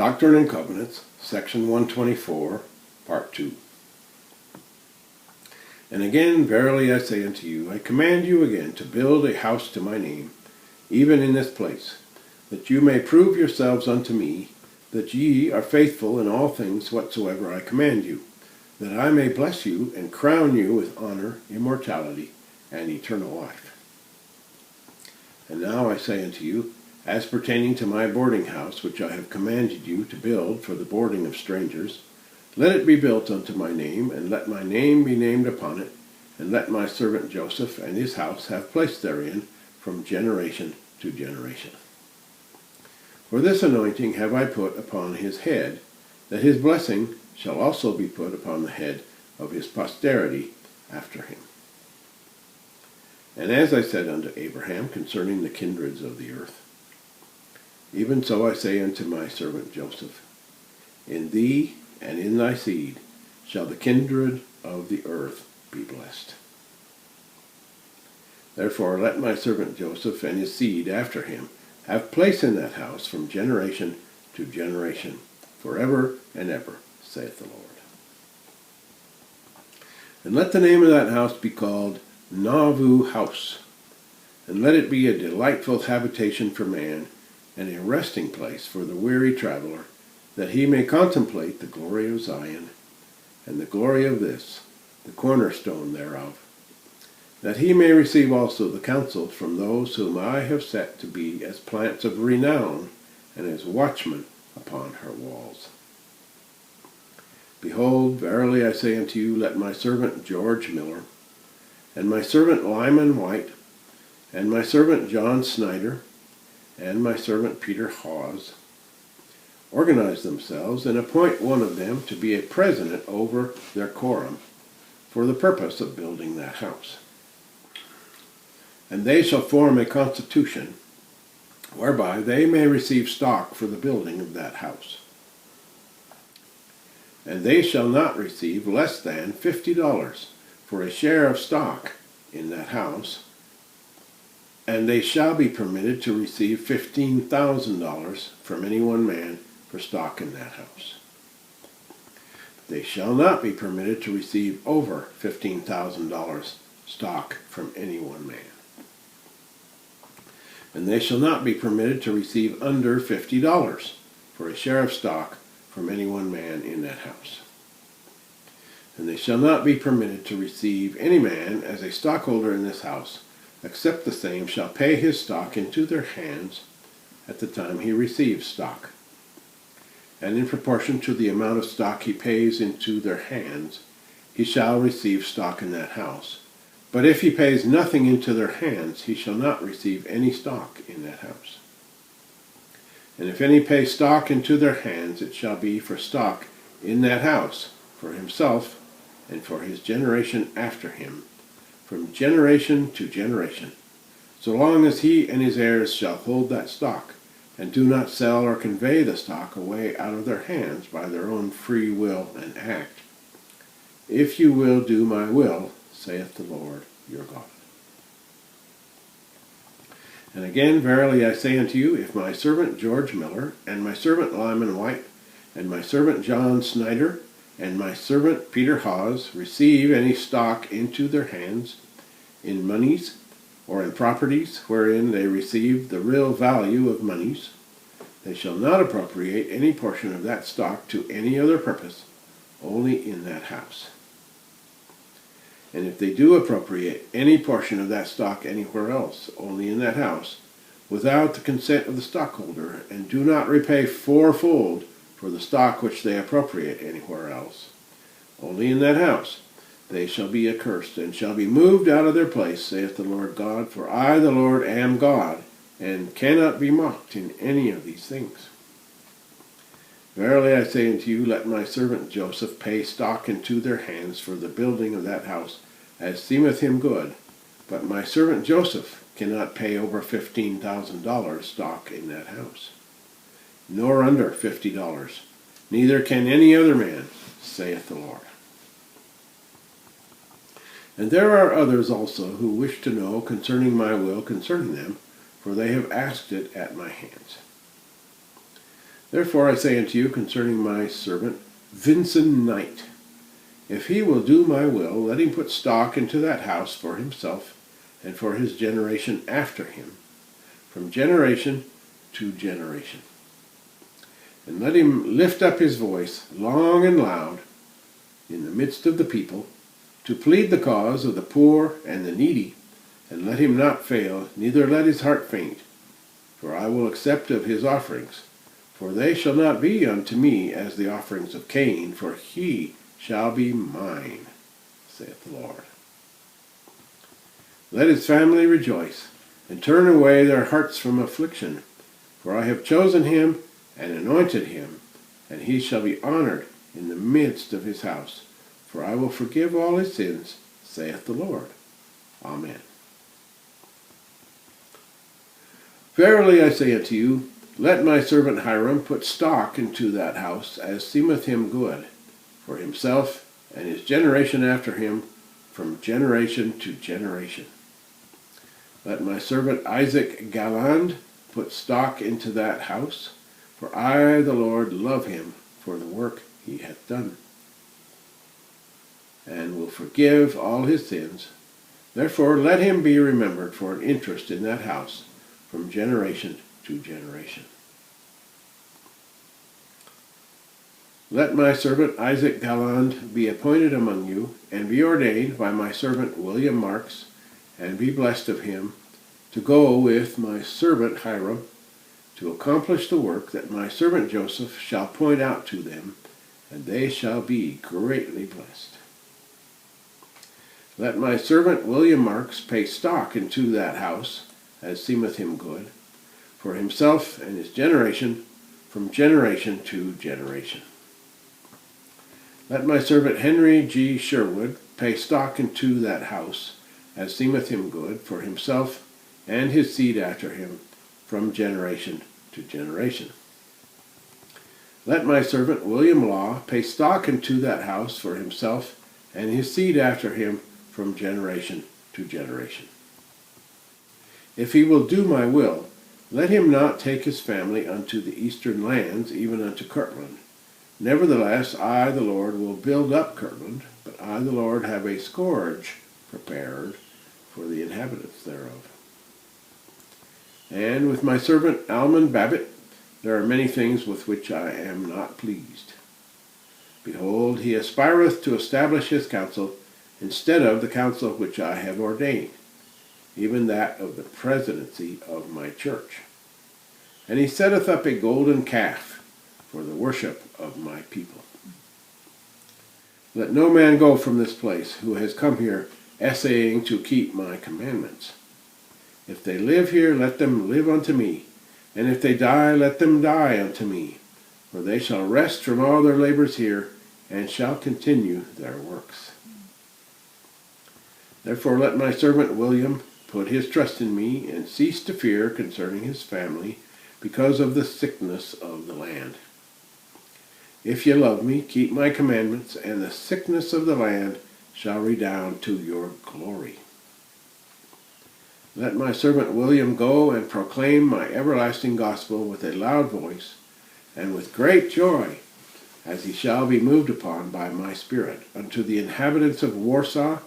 Doctrine and Covenants, Section 124, Part 2. And again, verily I say unto you, I command you again to build a house to my name, even in this place, that you may prove yourselves unto me, that ye are faithful in all things whatsoever I command you, that I may bless you and crown you with honor, immortality, and eternal life. And now I say unto you, as pertaining to my boarding house, which I have commanded you to build for the boarding of strangers, let it be built unto my name, and let my name be named upon it, and let my servant Joseph and his house have place therein from generation to generation. For this anointing have I put upon his head, that his blessing shall also be put upon the head of his posterity after him. And as I said unto Abraham concerning the kindreds of the earth, even so I say unto my servant Joseph, in thee and in thy seed shall the kindred of the earth be blessed. Therefore let my servant Joseph and his seed after him have place in that house from generation to generation, forever and ever, saith the Lord. And let the name of that house be called Nauvoo House, and let it be a delightful habitation for man, and a resting place for the weary traveler, that he may contemplate the glory of Zion, and the glory of this, the cornerstone thereof, that he may receive also the counsel from those whom I have set to be as plants of renown, and as watchmen upon her walls. Behold, verily I say unto you, let my servant George Miller, and my servant Lyman White, and my servant John Snyder, and my servant Peter Hawes organize themselves and appoint one of them to be a president over their quorum for the purpose of building that house. And they shall form a constitution whereby they may receive stock for the building of that house. And they shall not receive less than $50 for a share of stock in that house, and they shall be permitted to receive $15,000 from any one man for stock in that house. They shall not be permitted to receive over $15,000 stock from any one man. And they shall not be permitted to receive under $50 for a share of stock from any one man in that house. And they shall not be permitted to receive any man as a stockholder in this house, except the same shall pay his stock into their hands at the time he receives stock. And in proportion to the amount of stock he pays into their hands, he shall receive stock in that house. But if he pays nothing into their hands, he shall not receive any stock in that house. And if any pay stock into their hands, it shall be for stock in that house, for himself, and for his generation after him, from generation to generation, so long as he and his heirs shall hold that stock, and do not sell or convey the stock away out of their hands by their own free will and act. If you will do my will, saith the Lord your God. And again, verily I say unto you, if my servant George Miller, and my servant Lyman White, and my servant John Snyder, and my servant Peter Hawes receive any stock into their hands, in monies, or in properties wherein they receive the real value of monies, they shall not appropriate any portion of that stock to any other purpose, only in that house. And if they do appropriate any portion of that stock anywhere else, only in that house, without the consent of the stockholder, and do not repay fourfold for the stock which they appropriate anywhere else, only in that house, they shall be accursed, and shall be moved out of their place, saith the Lord God, for I, the Lord, am God, and cannot be mocked in any of these things. Verily I say unto you, let my servant Joseph pay stock into their hands for the building of that house, as seemeth him good, but my servant Joseph cannot pay over $15,000 stock in that house, nor under $50, neither can any other man, saith the Lord. And there are others also who wish to know concerning my will concerning them, for they have asked it at my hands. Therefore I say unto you concerning my servant Vincent Knight, if he will do my will, let him put stock into that house for himself and for his generation after him, from generation to generation. And let him lift up his voice long and loud in the midst of the people, to plead the cause of the poor and the needy, and let him not fail, neither let his heart faint. For I will accept of his offerings, for they shall not be unto me as the offerings of Cain, for he shall be mine, saith the Lord. Let his family rejoice, and turn away their hearts from affliction, for I have chosen him and anointed him, and he shall be honored in the midst of his house. For I will forgive all his sins, saith the Lord. Amen. Verily I say unto you, let my servant Hiram put stock into that house, as seemeth him good, for himself and his generation after him, from generation to generation. Let my servant Isaac Galland put stock into that house, for I, the Lord, love him for the work he hath done, and will forgive all his sins. Therefore let him be remembered for an interest in that house from generation to generation. Let my servant Isaac Galland be appointed among you, and be ordained by my servant William Marks, and be blessed of him, to go with my servant Hiram, to accomplish the work that my servant Joseph shall point out to them, and they shall be greatly blessed. Let my servant William Marks pay stock into that house, as seemeth him good, for himself and his generation, from generation to generation. Let my servant Henry G. Sherwood pay stock into that house, as seemeth him good, for himself and his seed after him, from generation to generation. Let my servant William Law pay stock into that house for himself and his seed after him, from generation to generation. If he will do my will, let him not take his family unto the eastern lands, even unto Kirtland. Nevertheless, I, the Lord, will build up Kirtland, but I, the Lord, have a scourge prepared for the inhabitants thereof. And with my servant Almon Babbitt, there are many things with which I am not pleased. Behold, he aspireth to establish his counsel instead of the counsel which I have ordained, even that of the presidency of my church. And he setteth up a golden calf for the worship of my people. Let no man go from this place who has come here essaying to keep my commandments. If they live here, let them live unto me, and if they die, let them die unto me, for they shall rest from all their labors here, and shall continue their works. Therefore let my servant William put his trust in me, and cease to fear concerning his family, because of the sickness of the land. If ye love me, keep my commandments, and the sickness of the land shall redound to your glory. Let my servant William go and proclaim my everlasting gospel with a loud voice, and with great joy, as he shall be moved upon by my Spirit, unto the inhabitants of Warsaw,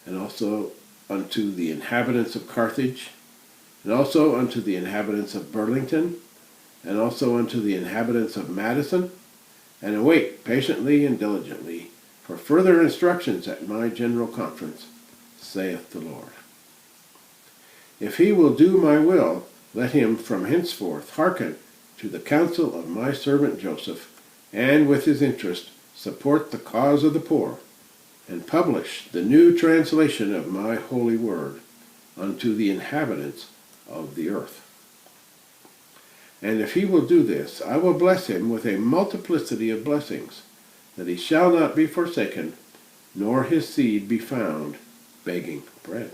and also unto the inhabitants of Carthage, and also unto the inhabitants of Burlington, and also unto the inhabitants of Madison, and await patiently and diligently for further instructions at my general conference, saith the Lord. If he will do my will, let him from henceforth hearken to the counsel of my servant Joseph, and with his interest support the cause of the poor, and publish the new translation of my holy word unto the inhabitants of the earth. And if he will do this, I will bless him with a multiplicity of blessings, that he shall not be forsaken, nor his seed be found begging bread.